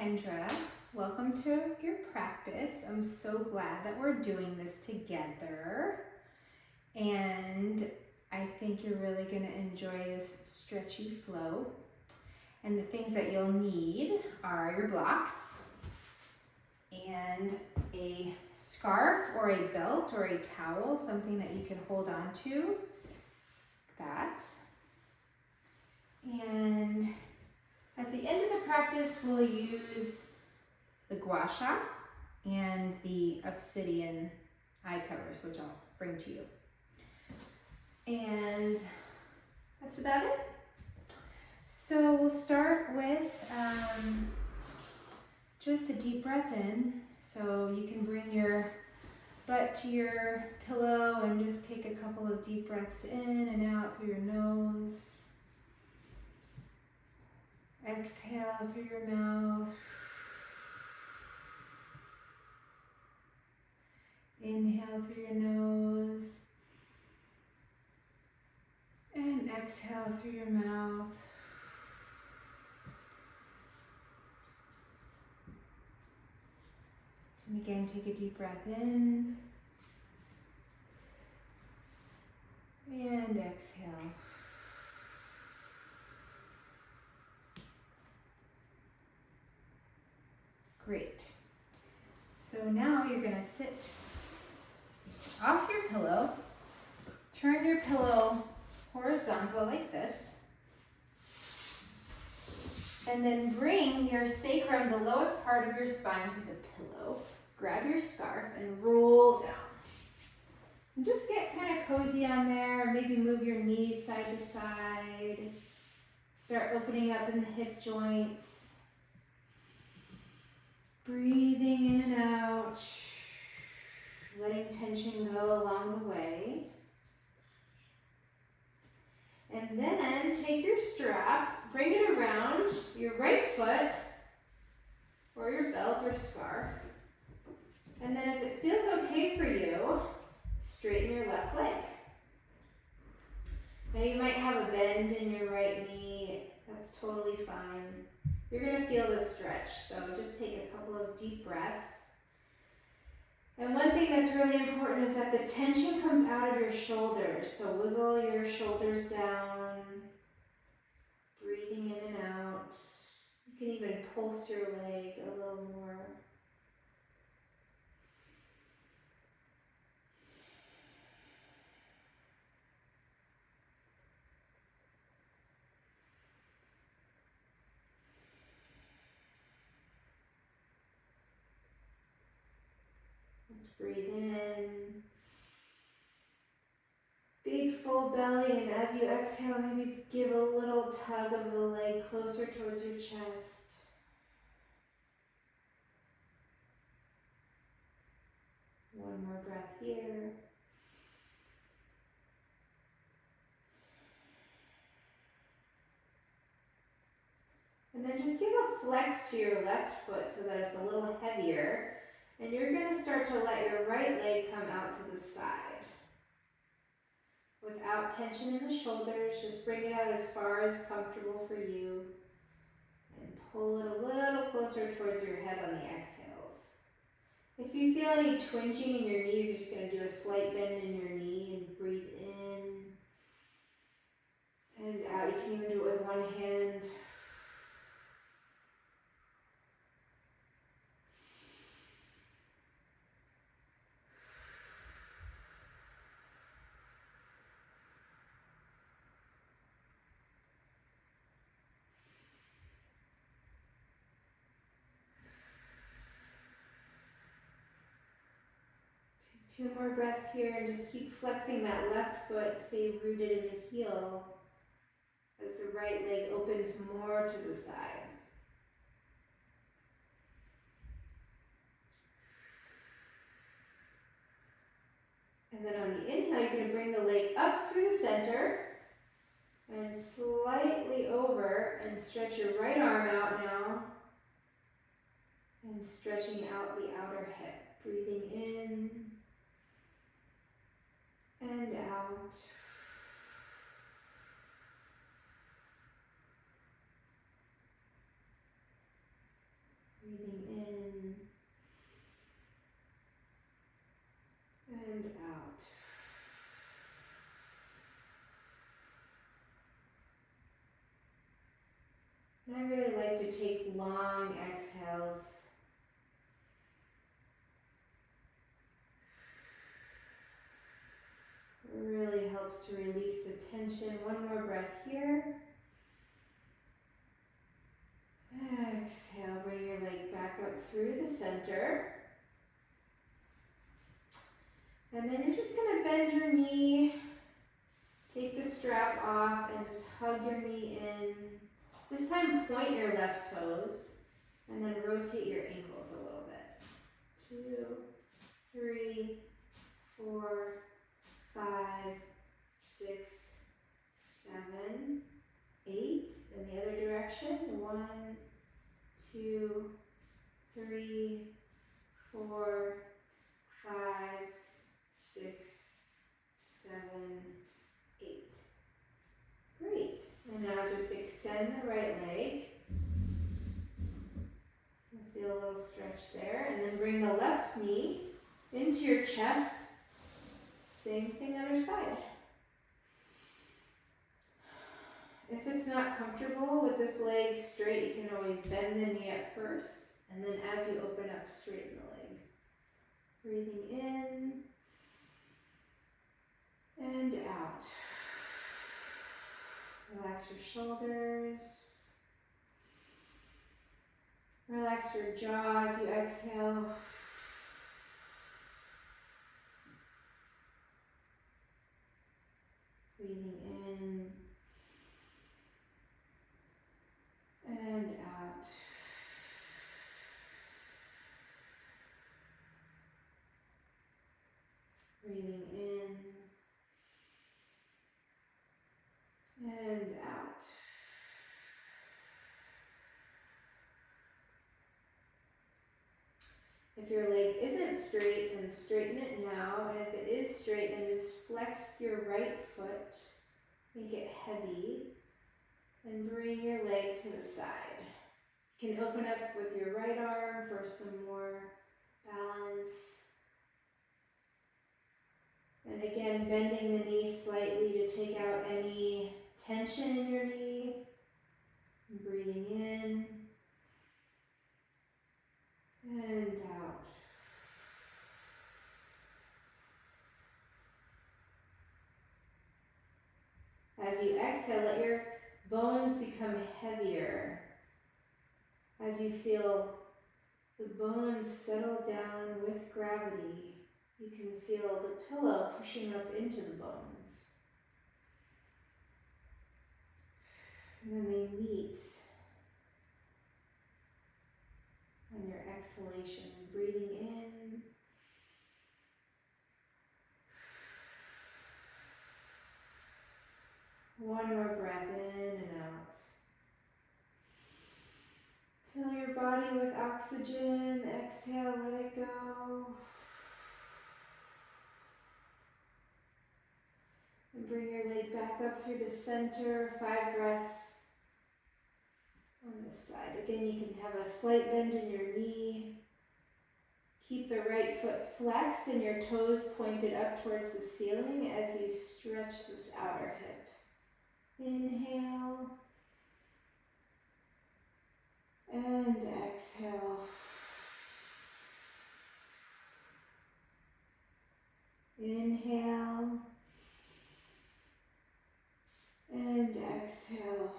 Kendra. Welcome to your practice. I'm so glad that we're doing this together. And I think you're really going to enjoy this stretchy flow. And the things that you'll need are your blocks and a scarf or a belt or a towel, something that you can hold on to. That. And at the end of the practice, we'll use the gua sha and the obsidian eye covers, which I'll bring to you. And that's about it. So we'll start with just a deep breath in. So you can bring your butt to your pillow and just take a couple of deep breaths in and out through your nose. Exhale through your mouth. Inhale through your nose. And exhale through your mouth. And again, take a deep breath in. And exhale. Great. So now you're going to sit off your pillow, turn your pillow horizontal like this, and then bring your sacrum, the lowest part of your spine, to the pillow. Grab your scarf and roll down. And just get kind of cozy on there, maybe move your knees side to side. Start opening up in the hip joints. Breathing in and out, letting tension go along the way. And then take your strap, bring it around your right foot or your belt or scarf. And then if it feels okay for you, straighten your left leg. Now you might have a bend in your right knee. That's totally fine. You're going to feel the stretch, so just take a couple of deep breaths. And one thing that's really important is that the tension comes out of your shoulders. So wiggle your shoulders down, breathing in and out. You can even pulse your leg a little more. Let's breathe in. Big full belly, and as you exhale, maybe give a little tug of the leg closer towards your chest. One more breath here. And then just give a flex to your left foot so that it's a little heavier. And you're going to start to let your right leg come out to the side. Without tension in the shoulders, just bring it out as far as comfortable for you. And pull it a little closer towards your head on the exhales. If you feel any twinging in your knee, you're just going to do a slight bend in your knee and breathe in and out. You can even do it with one hand. Two more breaths here and just keep flexing that left foot, stay rooted in the heel as the right leg opens more to the side. And then on the inhale, you're going to bring the leg up through the center and slightly over and stretch your right arm out now and stretching out the outer hip. Breathing in and out. And I really like to take long exhales. It really helps to release the tension. One more breath here. Exhale, bring your leg back up through the center. And then you're just going to bend your knee, take the strap off, and just hug your knee in. This time, point your left toes, and then rotate your ankles a little bit. 2, 3, 4, 5, 6, 7, 8. In the other direction. 1, 2, 3, 4, 5, 6, 7, 8. Great. And now just extend the right leg. Feel a little stretch there. And then bring the left knee into your chest. Same thing other side. If it's not comfortable with this leg straight, you can always bend the knee at first. And then as you open up, straighten the leg. Breathing in and out. Relax your shoulders. Relax your jaw as you exhale. Breathing in and out. Breathing in and out. If your leg isn't straight, then straighten it now. And if it is straight, then just flex your right foot, make it heavy, and bring your leg to the side. You can open up with your right arm for some more balance. And again, bending the knee slightly to take out any tension in your knee. And breathing in and out. As you exhale, let your bones become heavier. As you feel the bones settle down with gravity, you can feel the pillow pushing up into the bones. And then they meet on your exhalation, breathing in one more breath in and out. Fill your body with oxygen. Exhale, let it go. And bring your leg back up through the center. 5 breaths on this side. Again, you can have a slight bend in your knee. Keep the right foot flexed and your toes pointed up towards the ceiling as you stretch this outer hip. Inhale and exhale. Inhale and exhale.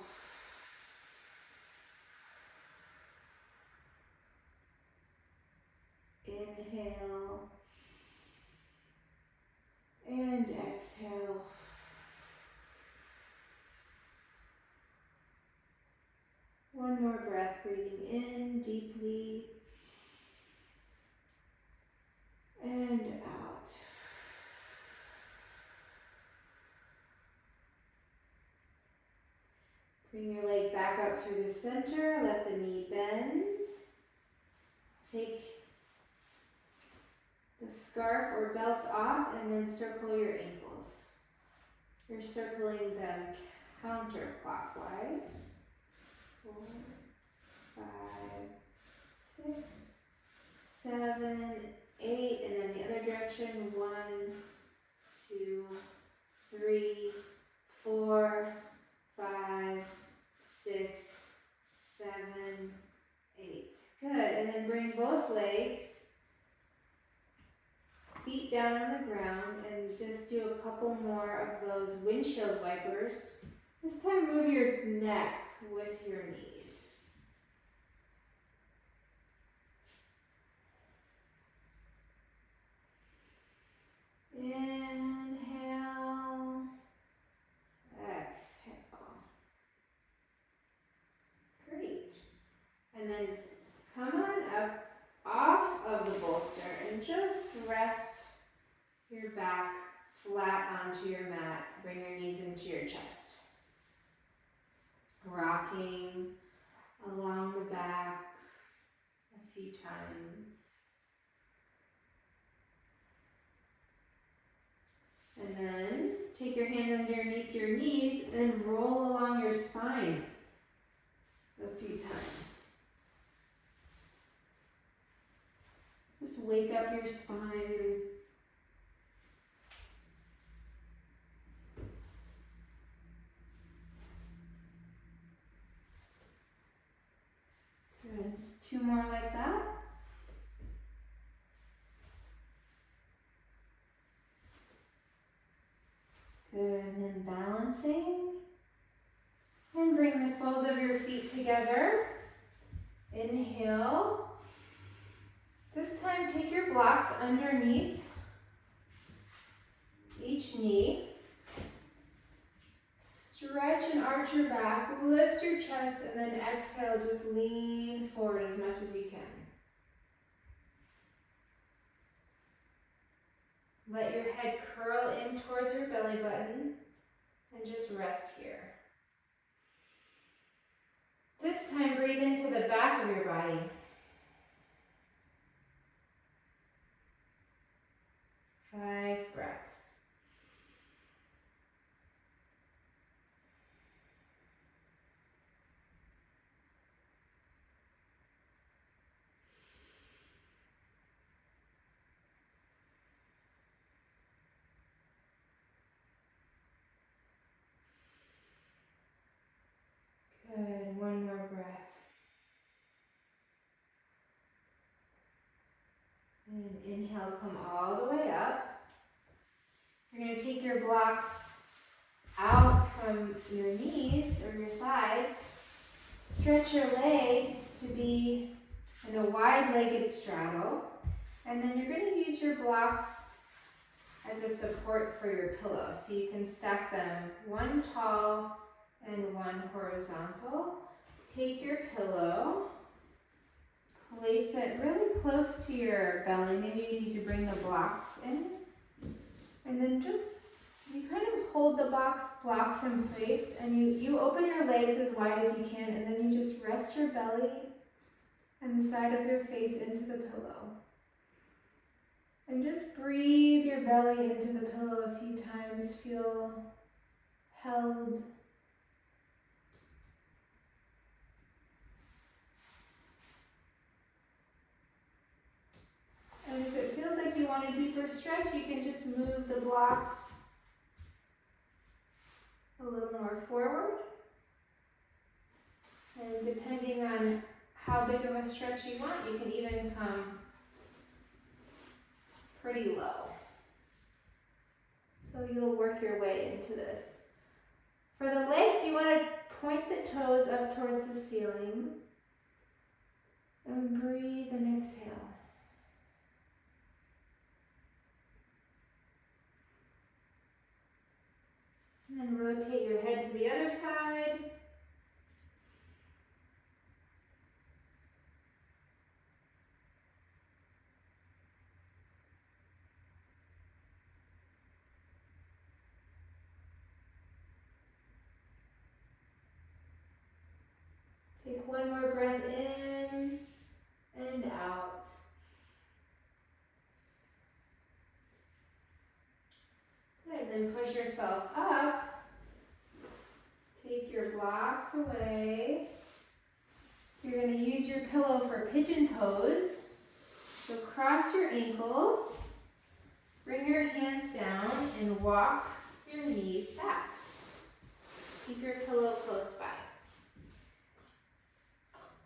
Inhale and exhale. One more breath, breathing in deeply and out. Bring your leg back up through the center, let the knee bend. Take the scarf or belt off and then circle your ankles. You're circling them counterclockwise. 4, 5, 6, 7, 8, and then the other direction. 1, 2, 3, 4, 5, 6, both legs, feet down on the ground, and just do a couple more of those windshield wipers. This time move your neck with your knees. Inhale, exhale. Great. And then come on up off of the bolster and just rest your back flat onto your mat. Bring your knees into your chest. Rocking along the back a few times. And then take your hands underneath your knees and roll along your spine a few times. Just wake up your spine. Good, just two more like that. Good, and then balancing. And bring the soles of your feet together. Inhale. This time take your blocks underneath each knee. Stretch and arch your back, lift your chest, and then exhale, just lean forward as much as you can. Let your head curl in towards your belly button and just rest here. This time, breathe into the back of your body. Five breaths. Good, one more breath. And inhale, come all the way up. You're going to take your blocks out from your knees or your thighs. Stretch your legs to be in a wide-legged straddle. And then you're going to use your blocks as a support for your pillow. So you can stack them one tall and one horizontal. Take your pillow, place it really close to your belly. Maybe you need to bring the blocks in. And then you kind of hold the blocks in place, and you open your legs as wide as you can, and then you just rest your belly and the side of your face into the pillow. And just breathe your belly into the pillow a few times. Feel held. And if it feels like you want a deeper stretch, you can just move the blocks a little more forward. And depending on how big of a stretch you want, you can even come pretty low. So you'll work your way into this. For the legs, you want to point the toes up towards the ceiling. And breathe and exhale. And then rotate your head to the other side. Take one more breath in and out. Good, then push yourself up. Take your blocks away. You're going to use your pillow for pigeon pose. So cross your ankles, bring your hands down, and walk your knees back. Keep your pillow close by.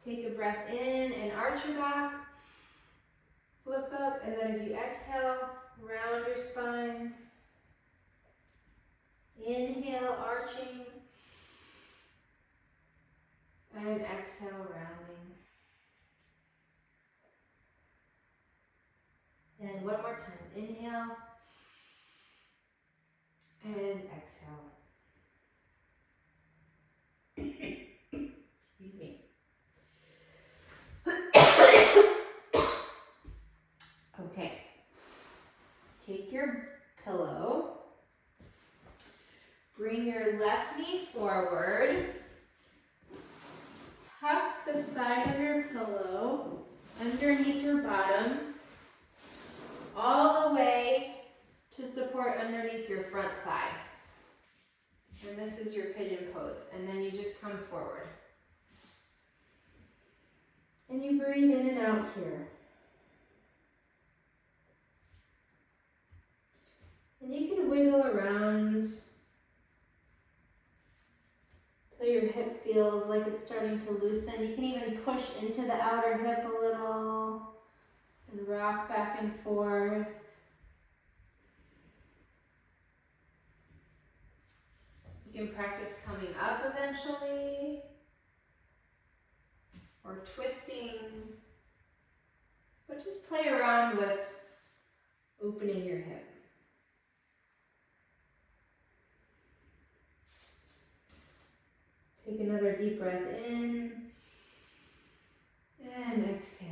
Take a breath in and arch your back. Look up, and then as you exhale, round your spine. Inhale, arching. And exhale, rounding. And one more time. Inhale. And exhale. Excuse me. Okay. Take your pillow. Bring your left knee forward. Tuck the side of your pillow underneath your bottom, all the way to support underneath your front thigh. And this is your pigeon pose. And then you just come forward. And you breathe in and out here. And you can wiggle around till your hip feels like it's starting to loosen. You can even push into the outer hip a little and rock back and forth. You can practice coming up eventually, or twisting, but just play around with opening your hip. Take another deep breath in and exhale.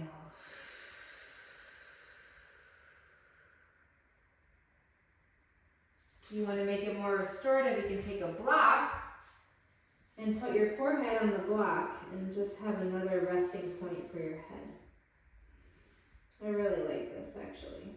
You want to make it more restorative, you can take a block and put your forehead on the block and just have another resting point for your head. I really like this actually.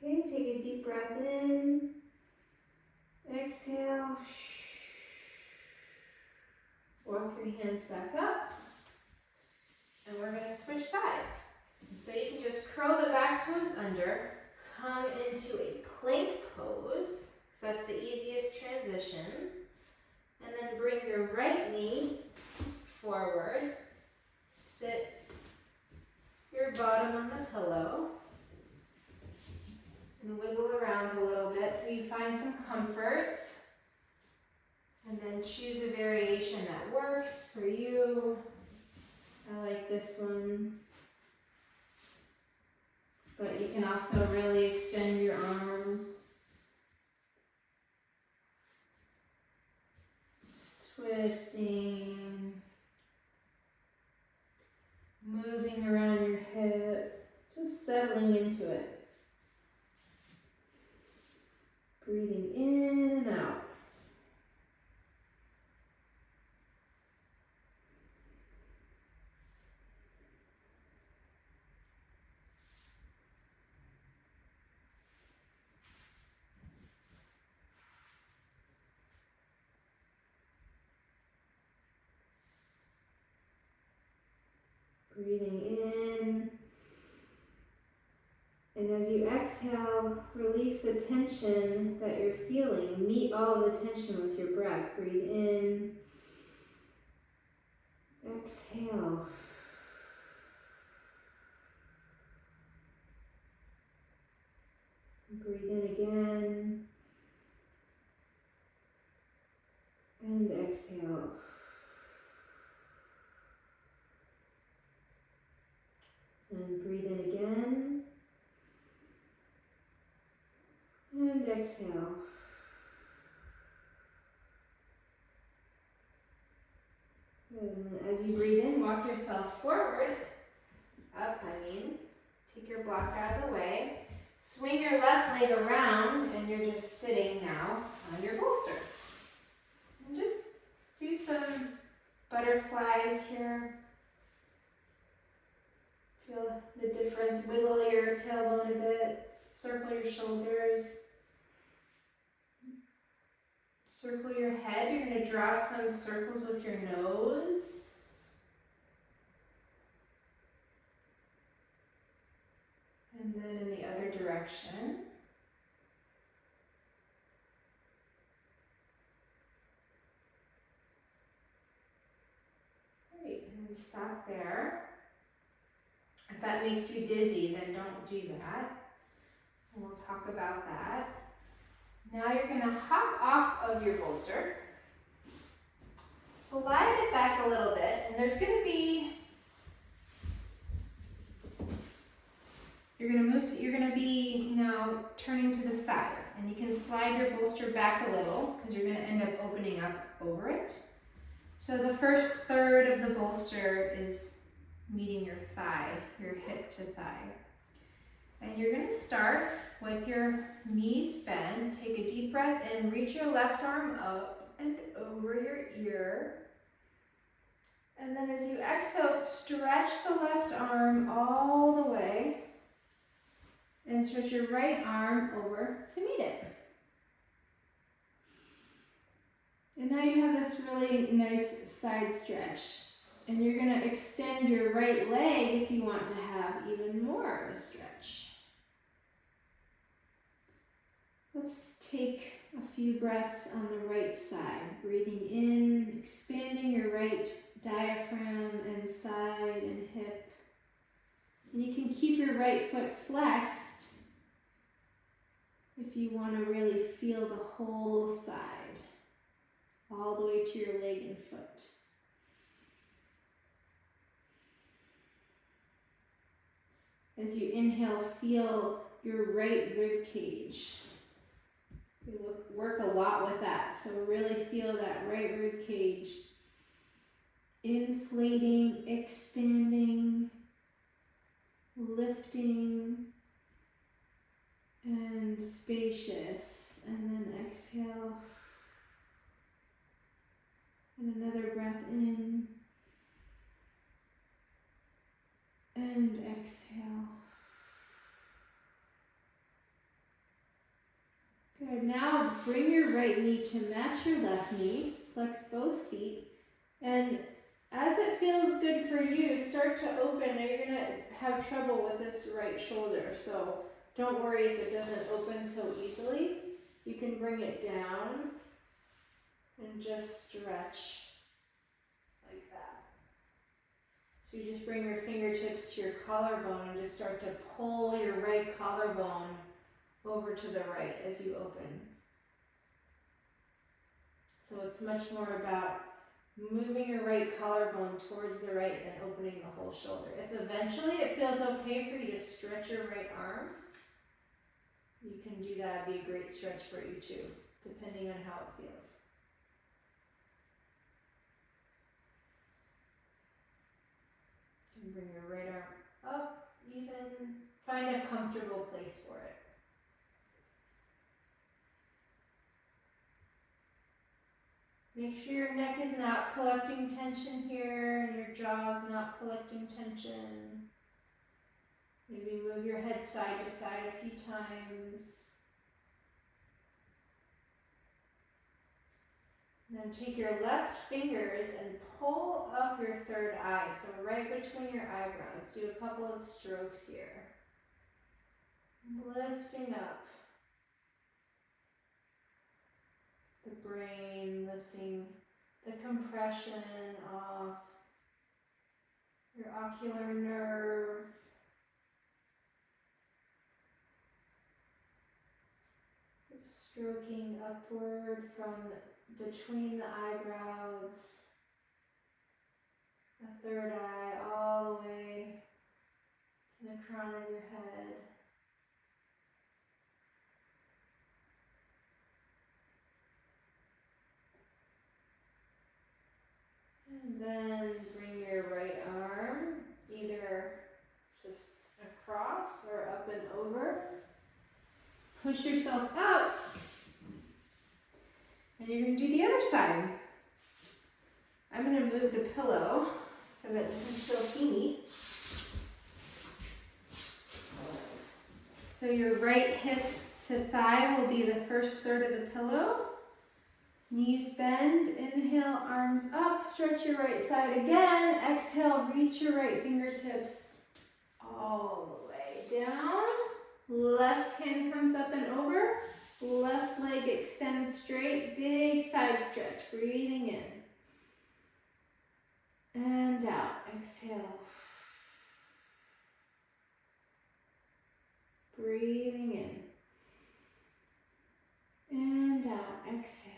Okay, take a deep breath in, exhale, walk your hands back up, and we're going to switch sides. So you can just curl the back toes under, come into a plank pose, so that's the easiest transition, and then bring your right knee forward, sit your bottom on the pillow, and wiggle around a little bit so you find some comfort. And then choose a variation that works for you. I like this one. But you can also really extend your arms. Twisting. Moving around your hip. Just settling into it. Breathing in and out. Breathing in. And as you exhale, release the tension that you're feeling. Meet all the tension with your breath. Breathe in. Exhale. Breathe in again. And exhale. And breathe in again. And exhale. And as you breathe in, walk yourself forward. Up, Take your block out of the way. Swing your left leg around, and you're just sitting now on your bolster. And just do some butterflies here. Feel the difference. Wiggle your tailbone a bit, circle your shoulders, circle your head. You're going to draw some circles with your nose. And then in the other direction. Great, and stop there. If that makes you dizzy, then don't do that. And we'll talk about that. Now you're going to hop off of your bolster. Slide it back a little bit, and there's going to be, you're going to be now turning to the side, and you can slide your bolster back a little because you're going to end up opening up over it. So the first third of the bolster is meeting your thigh, your hip to thigh. And you're going to start with your knees bent. Take a deep breath in, reach your left arm up and over your ear. And then as you exhale, stretch the left arm all the way and stretch your right arm over to meet it. And now you have this really nice side stretch. And you're going to extend your right leg if you want to have even more of a stretch. Let's take a few breaths on the right side. Breathing in, expanding your right diaphragm and side and hip. And you can keep your right foot flexed if you want to really feel the whole side, all the way to your leg and foot. As you inhale, feel your right rib cage. We work a lot with that, so really feel that right rib cage inflating, expanding, lifting, and spacious. And then exhale. And another breath in. And exhale. Good. Now bring your right knee to match your left knee. Flex both feet. And as it feels good for you, start to open. Now you're going to have trouble with this right shoulder. So don't worry if it doesn't open so easily. You can bring it down and just stretch like that. So you just bring your fingertips to your collarbone and just start to pull your right collarbone over to the right as you open. So it's much more about moving your right collarbone towards the right than opening the whole shoulder. If eventually it feels okay for you to stretch your right arm, you can do that. It'd be a great stretch for you too, depending on how it feels. You can bring your right arm up, even find a comfortable place for it. Make sure your neck is not collecting tension here, and your jaw is not collecting tension. Maybe move your head side to side a few times. And then take your left fingers and pull up your third eye, so right between your eyebrows. Do a couple of strokes here. Lifting up the brain, lifting the compression off your ocular nerve. Stroking upward from between the eyebrows, the third eye, all the way to the crown of your head. And then bring your right arm either just across or up and over. Push yourself out. And you're going to do the other side. I'm going to move the pillow so that you can still see me. So your right hip to thigh will be the first third of the pillow. Knees bend, inhale, arms up, stretch your right side again. Exhale, reach your right fingertips all the way down. Left hand comes up and over. Left leg extends straight, big side stretch, breathing in. And out, exhale. Breathing in. And out, exhale.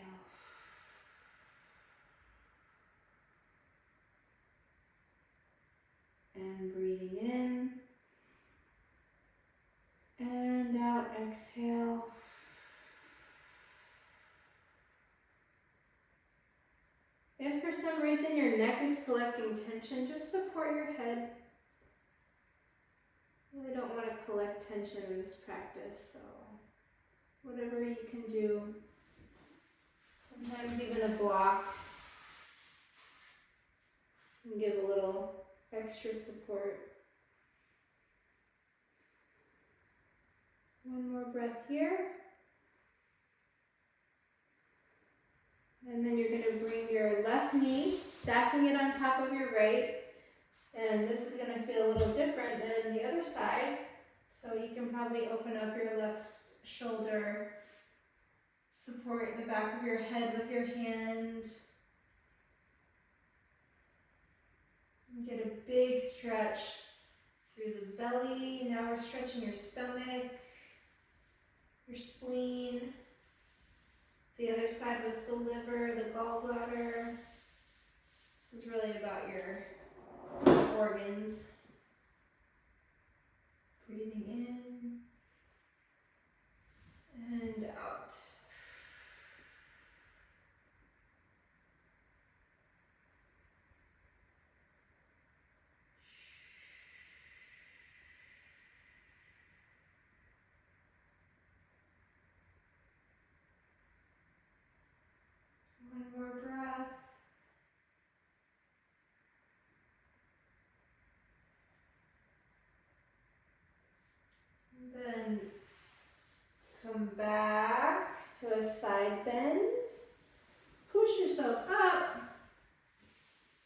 And breathing in. And out, exhale. If for some reason your neck is collecting tension, just support your head. Really don't want to collect tension in this practice, so whatever you can do. Sometimes even a block can give a little extra support. One more breath here. And then you're going to bring your left knee, stacking it on top of your right. And this is going to feel a little different than the other side. So you can probably open up your left shoulder, support the back of your head with your hand. And get a big stretch through the belly. Now we're stretching your stomach, your spleen. The other side was the liver, the gallbladder. This is really about your organs. Breathing in and out. One more breath. And then come back to a side bend. Push yourself up.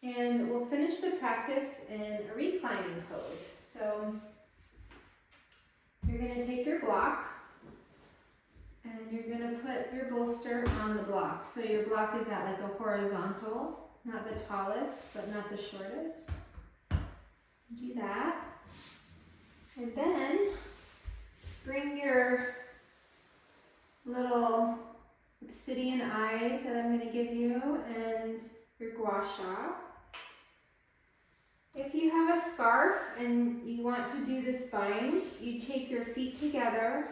And we'll finish the practice in a reclining pose. So you're going to take your block and you're going to put your bolster on the block. So your block is at like a horizontal, not the tallest, but not the shortest. Do that. And then bring your little obsidian eyes that I'm going to give you and your gua sha. If you have a scarf and you want to do this bind, you take your feet together,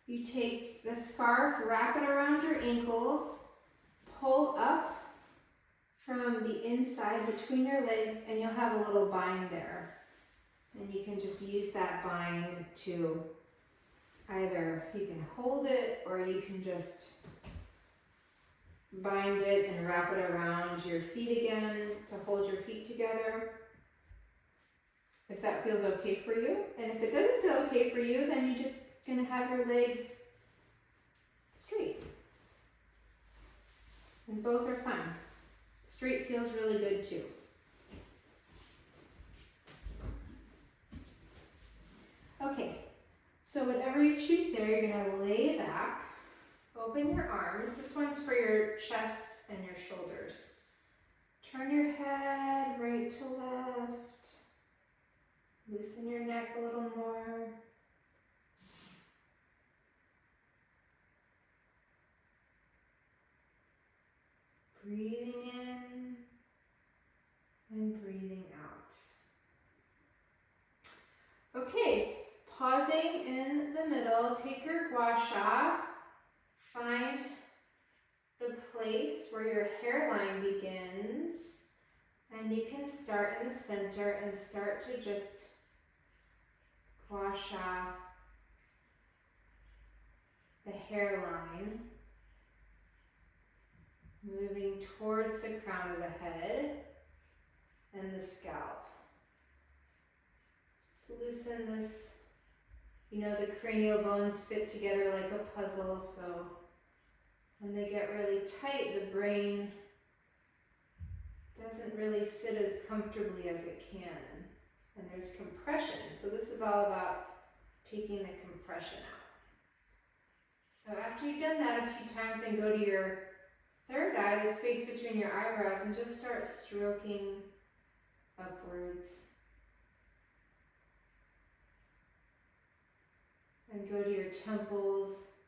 you take the scarf, wrap it around your ankles, pull up from the inside between your legs, and you'll have a little bind there. And you can just use that bind to either, you can hold it or you can just bind it and wrap it around your feet again to hold your feet together, if that feels okay for you. And if it doesn't feel okay for you, then you're just going to have your legs straight. And both are fine. Straight feels really good too. Okay, so whatever you choose there, you're going to lay back. Open your arms. This one's for your chest and your shoulders. Turn your head right to left. Loosen your neck a little more. Breathing in and breathing out. Okay, pausing in the middle. Take your gua sha. Find the place where your hairline begins, and you can start in the center and start to just gua sha the hairline, moving towards the crown of the head and the scalp. Just loosen this You know, the cranial bones fit together like a puzzle, so when they get really tight, the brain doesn't really sit as comfortably as it can. And there's compression, so this is all about taking the compression out. So after you've done that a few times, then go to your third eye, the space between your eyebrows, and just start stroking upwards. And go to your temples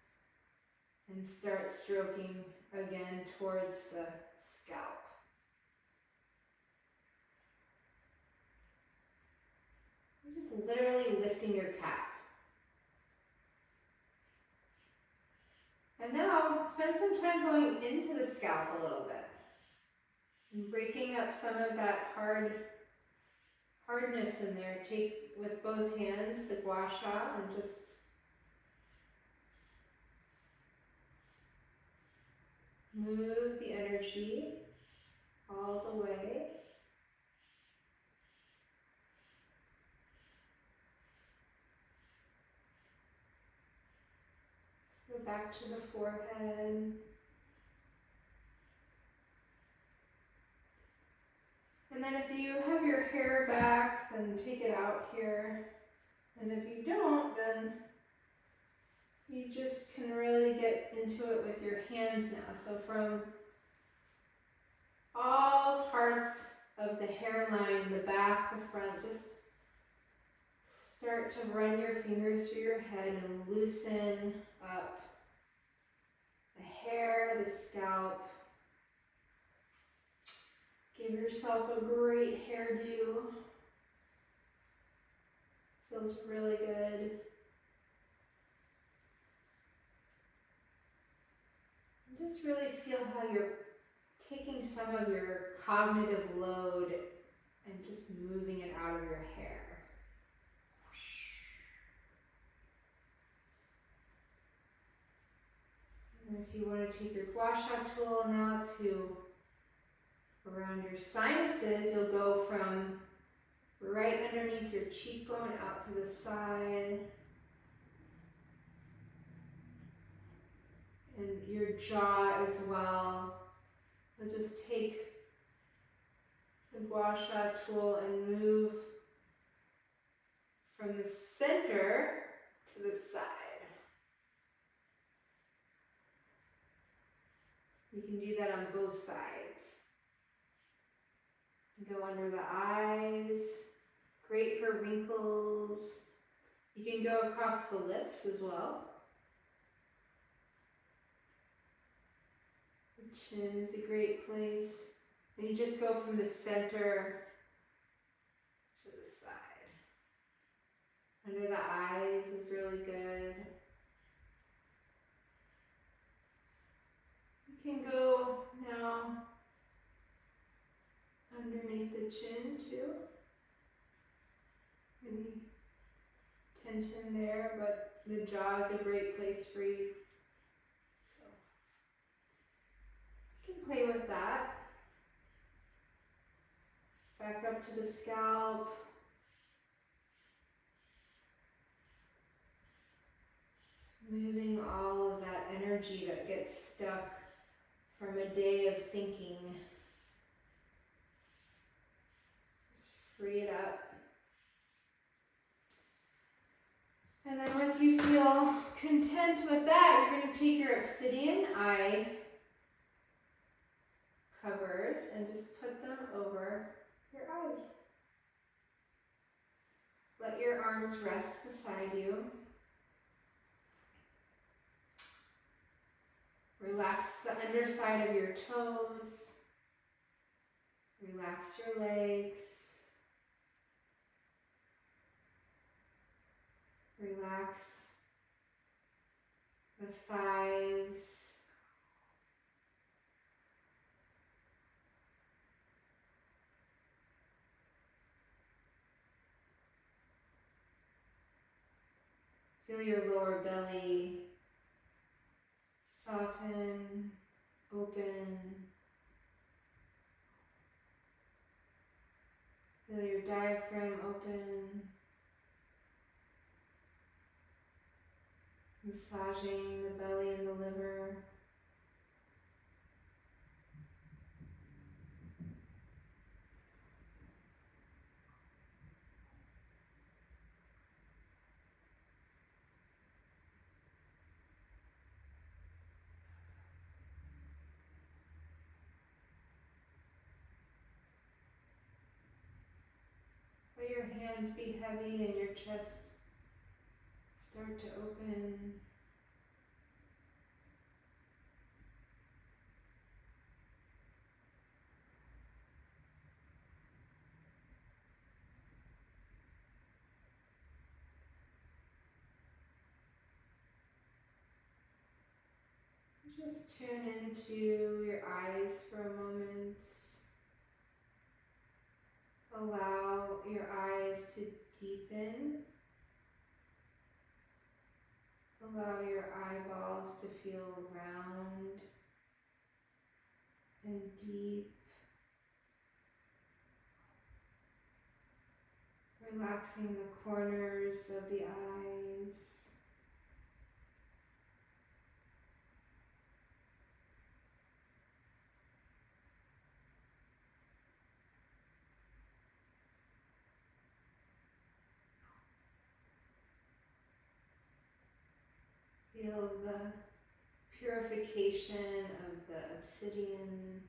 and start stroking again towards the scalp. You're just literally lifting your cap. And now spend some time going into the scalp a little bit and breaking up some of that hardness in there. Take with both hands the gua sha and just move the energy all the way. Let's go back to the forehead. And then if you have your hair back, then take it out here. And if you don't, then you just can really get into it with your hands now. So from all parts of the hairline, the back, the front, just start to run your fingers through your head and loosen up the hair, the scalp. Give yourself a great hairdo. Feels really good. And just really feel how you're taking some of your cognitive load and just moving it out of your hair. And if you want to take your gua sha tool now to around your sinuses, you'll go from right underneath your cheekbone out to the side. And your jaw as well. We'll just take the gua sha tool and move from the center to the side. You can do that on both sides. Go under the eyes, great for wrinkles. You can go across the lips as well. The chin is a great place. And you just go from the center to the side. Under the eyes is really good. You can go now underneath the chin too. Any tension there, but the jaw is a great place for you. So you can play with that. Back up to the scalp. Just moving all of that energy that gets stuck from a day of thinking. Free it up. And then once you feel content with that, you're going to take your obsidian eye covers and just put them over your eyes. Let your arms rest beside you. Relax the underside of your toes. Relax your legs. Relax the thighs. Feel your lower belly soften, open. Feel your diaphragm open. massaging the belly and the liver. Let your hands be heavy and your chest start to open. Just tune into your eyes for a moment. Allow your eyes to deepen. Allow your eyeballs to feel round and deep. Relaxing the corners of the eyes. Feel the purification of the obsidian.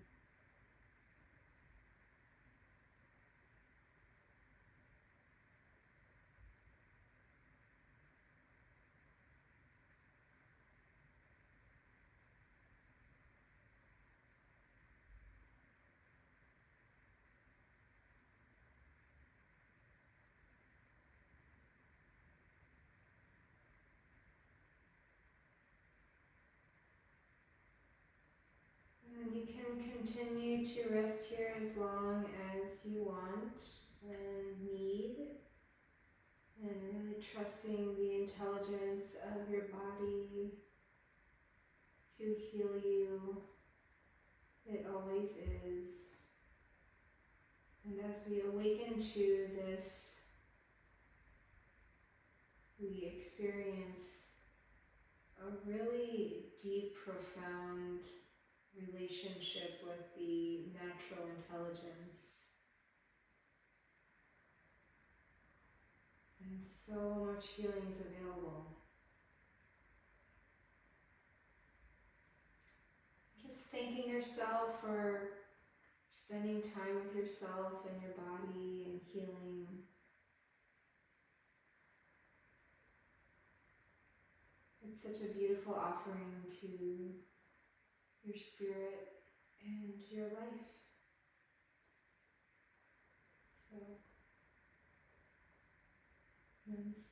And you can continue to rest here as long as you want and need, and really trusting the intelligence of your body to heal you. It always is. And as we awaken to this, we experience a really deep, profound relationship with the natural intelligence. And so much healing is available. Just thanking yourself for spending time with yourself and your body and healing. It's such a beautiful offering to your spirit and your life. So, namaste.